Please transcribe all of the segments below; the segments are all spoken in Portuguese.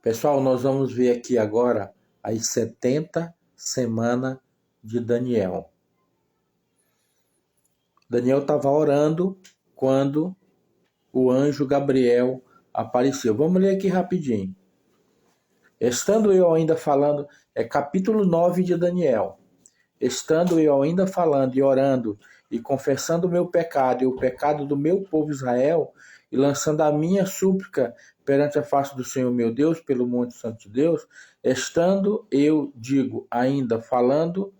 Pessoal, nós vamos ver aqui agora as 70 semanas de Daniel. Daniel estava orando quando o anjo Gabriel apareceu. Vamos ler aqui rapidinho. Estando eu ainda falando, é capítulo 9 de Daniel. Estando eu ainda falando e orando e confessando o meu pecado e o pecado do meu povo Israel, e lançando a minha súplica perante a face do Senhor meu Deus, pelo monte santo de Deus, estando eu, digo, ainda falando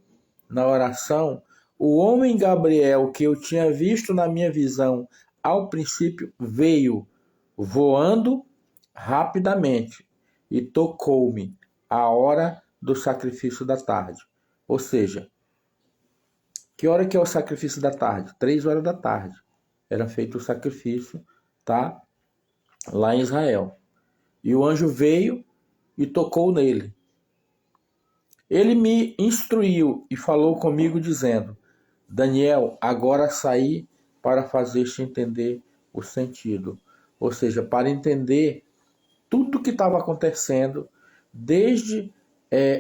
na oração, o homem Gabriel, que eu tinha visto na minha visão ao princípio, veio voando rapidamente e tocou-me a hora do sacrifício da tarde. Ou seja, que hora que é o sacrifício da tarde? 3 horas da tarde. Era feito o sacrifício, tá? Lá em Israel. E o anjo veio e tocou nele. Ele me instruiu e falou comigo dizendo: Daniel, agora saí para fazer-te entender o sentido. Ou seja, para entender tudo o que estava acontecendo desde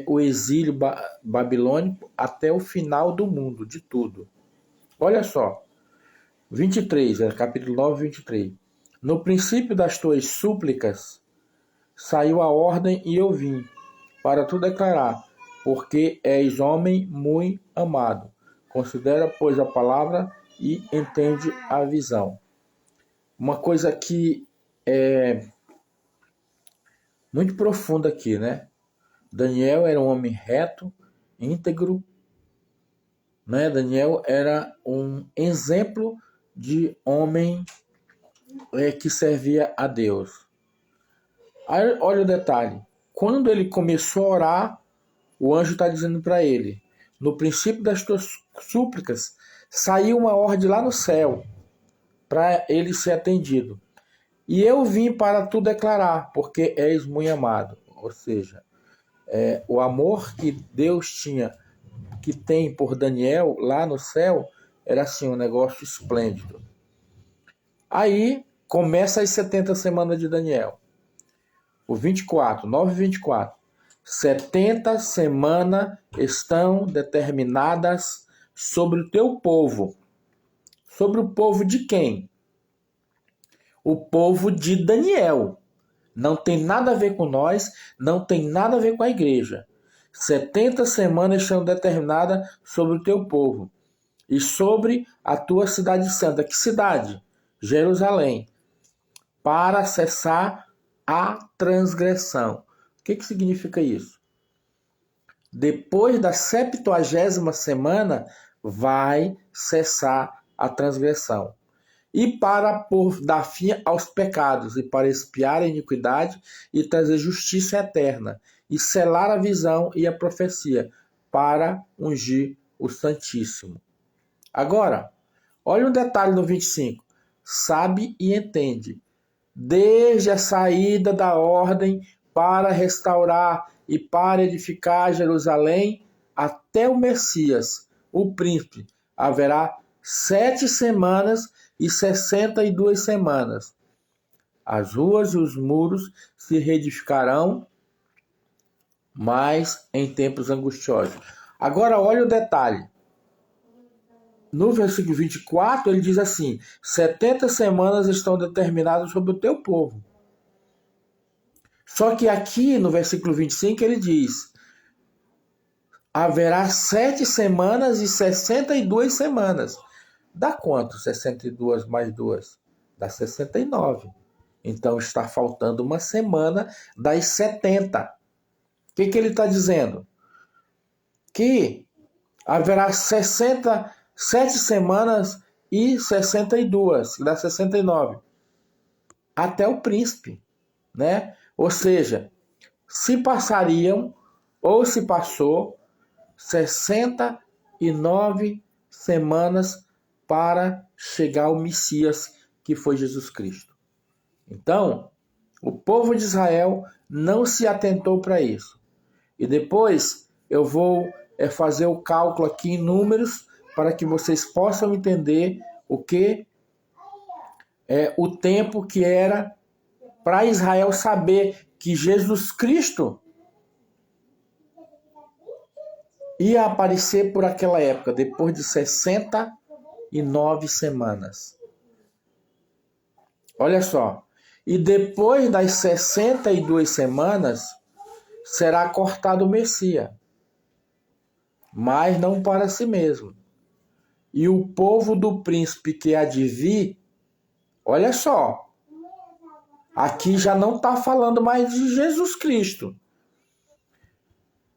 o exílio babilônico até o final do mundo, de tudo. Olha só, 23, capítulo 9, 23. No princípio das tuas súplicas saiu a ordem e eu vim, para tu declarar, porque és homem muito amado. Considera, pois, a palavra e entende a visão. Uma coisa que é muito profunda aqui, né? Daniel era um homem reto, íntegro, né? Daniel era um exemplo de homem que servia a Deus. Aí, olha o detalhe. Quando ele começou a orar, o anjo está dizendo para ele: no princípio das tuas súplicas, saiu uma ordem lá no céu para ele ser atendido. E eu vim para tu declarar, porque és muito amado. Ou seja, o amor que Deus tinha, que tem por Daniel lá no céu, era assim, um negócio esplêndido. Aí começa as 70 semanas de Daniel. O 24, 9 e 24. 70 semanas estão determinadas sobre o teu povo. Sobre o povo de quem? O povo de Daniel. Não tem nada a ver com nós, não tem nada a ver com a igreja. 70 semanas estão determinadas sobre o teu povo e sobre a tua cidade santa. Que cidade? Jerusalém. Para cessar a transgressão. O que significa isso? Depois da 70ª semana, vai cessar a transgressão. E para dar fim aos pecados, e para expiar a iniquidade, e trazer justiça eterna, e selar a visão e a profecia, para ungir o Santíssimo. Agora, olha um detalhe no 25. Sabe e entende. Desde a saída da ordem para restaurar e para edificar Jerusalém, até o Messias, o príncipe, haverá 7 semanas e 62 semanas. As ruas e os muros se reedificarão, mas em tempos angustiosos. Agora olha o detalhe. No versículo 24, ele diz assim: 70 semanas estão determinadas sobre o teu povo. Só que aqui no versículo 25 ele diz: haverá 7 semanas e 62 semanas. Dá quanto? 62 mais 2? Dá 69. Então está faltando uma semana das 70. O que ele está dizendo? Que haverá 7 semanas e 62, que dá 69. Até o príncipe, né? Ou seja, se passariam, ou se passou, 69 semanas para chegar ao Messias, que foi Jesus Cristo. Então, o povo de Israel não se atentou para isso. E depois eu vou fazer o cálculo aqui em números para que vocês possam entender o que é o tempo que era para Israel saber que Jesus Cristo ia aparecer por aquela época, depois de 69 semanas. Olha só. E depois das 62 semanas, será cortado o Messias, mas não para si mesmo. E o povo do príncipe que há de vir, olha só, aqui já não está falando mais de Jesus Cristo.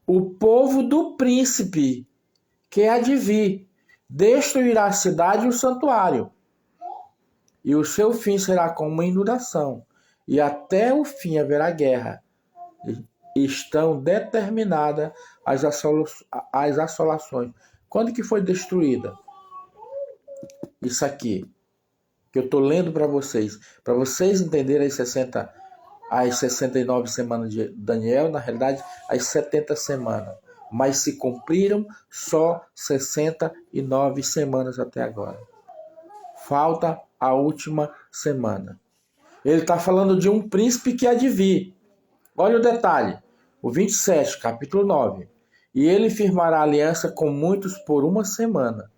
O povo do príncipe que há de vir destruirá a cidade e o santuário, e o seu fim será como uma inundação, e até o fim haverá guerra. Estão determinadas as assolações. Quando que foi destruída? Isso aqui, que eu estou lendo para vocês entenderem as 69 semanas de Daniel, na realidade, as 70 semanas. Mas se cumpriram só 69 semanas até agora. Falta a última semana. Ele está falando de um príncipe que há de vir. Olha o detalhe. O 27, capítulo 9. E ele firmará aliança com muitos por uma semana.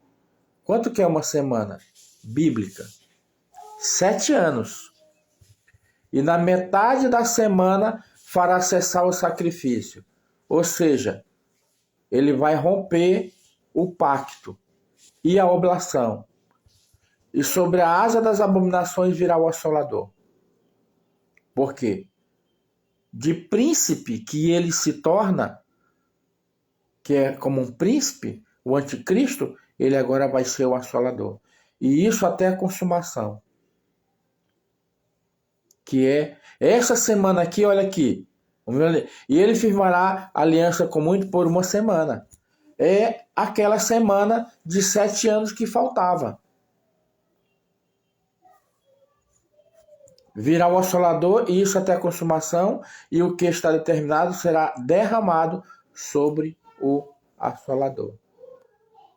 Quanto que é uma semana? Bíblica. 7 anos. E na metade da semana fará cessar o sacrifício. Ou seja, ele vai romper o pacto e a oblação. E sobre a asa das abominações virá o assolador. Por quê? De príncipe que ele se torna, que é como um príncipe, o anticristo, ele agora vai ser o assolador. E isso até a consumação. Que é essa semana aqui, olha aqui. E ele firmará aliança com muito por uma semana. É aquela semana de 7 anos que faltava. Virá o assolador, e isso até a consumação, e o que está determinado será derramado sobre o assolador.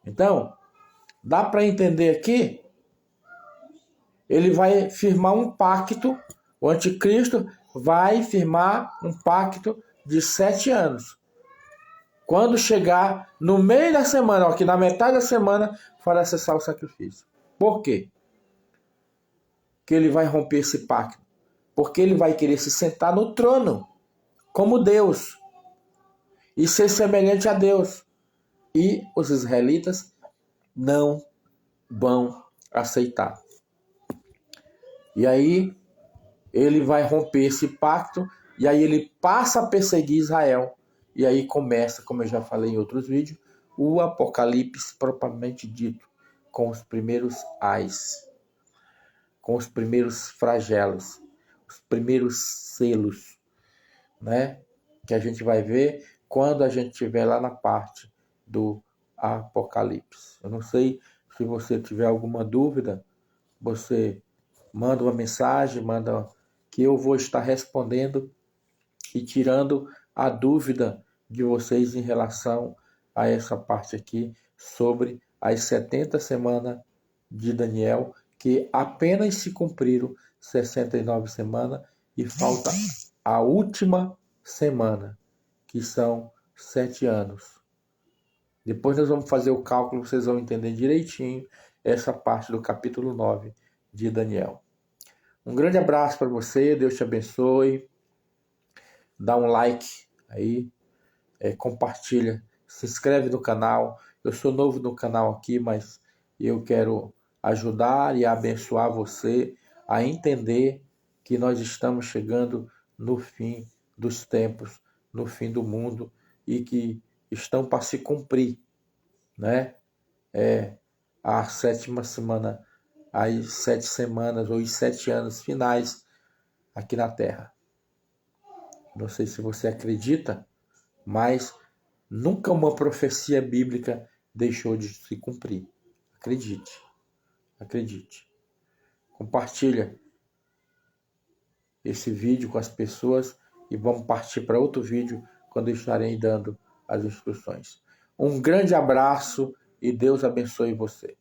Então, dá para entender aqui, ele vai firmar um pacto, o anticristo vai firmar um pacto de 7 anos. Quando chegar no meio da semana, aqui na metade da semana, fará cessar o sacrifício. Por quê? Que ele vai romper esse pacto? Porque ele vai querer se sentar no trono, como Deus, e ser semelhante a Deus. E os israelitas não vão aceitar. E aí ele vai romper esse pacto, e aí ele passa a perseguir Israel. E aí começa, como eu já falei em outros vídeos, o Apocalipse propriamente dito, com os primeiros ais, com os primeiros flagelos, os primeiros selos, né? Que a gente vai ver quando a gente estiver lá na parte do Apocalipse. Eu não sei se você tiver alguma dúvida, você manda uma mensagem, manda que eu vou estar respondendo e tirando a dúvida de vocês em relação a essa parte aqui sobre as 70 semanas de Daniel, que apenas se cumpriram 69 semanas e falta a última semana, que são 7 anos. Depois nós vamos fazer o cálculo, vocês vão entender direitinho essa parte do capítulo 9 de Daniel. Um grande abraço para você, Deus te abençoe. Dá um like aí, compartilha, se inscreve no canal. Eu sou novo no canal aqui, mas eu quero ajudar e abençoar você a entender que nós estamos chegando no fim dos tempos, no fim do mundo, e que estão para se cumprir, né? A 7ª semana, as 7 semanas ou os 7 anos finais aqui na Terra. Não sei se você acredita, mas nunca uma profecia bíblica deixou de se cumprir. Acredite. Acredite. Compartilha esse vídeo com as pessoas e vamos partir para outro vídeo quando eu estarei dando as instruções. Um grande abraço e Deus abençoe você.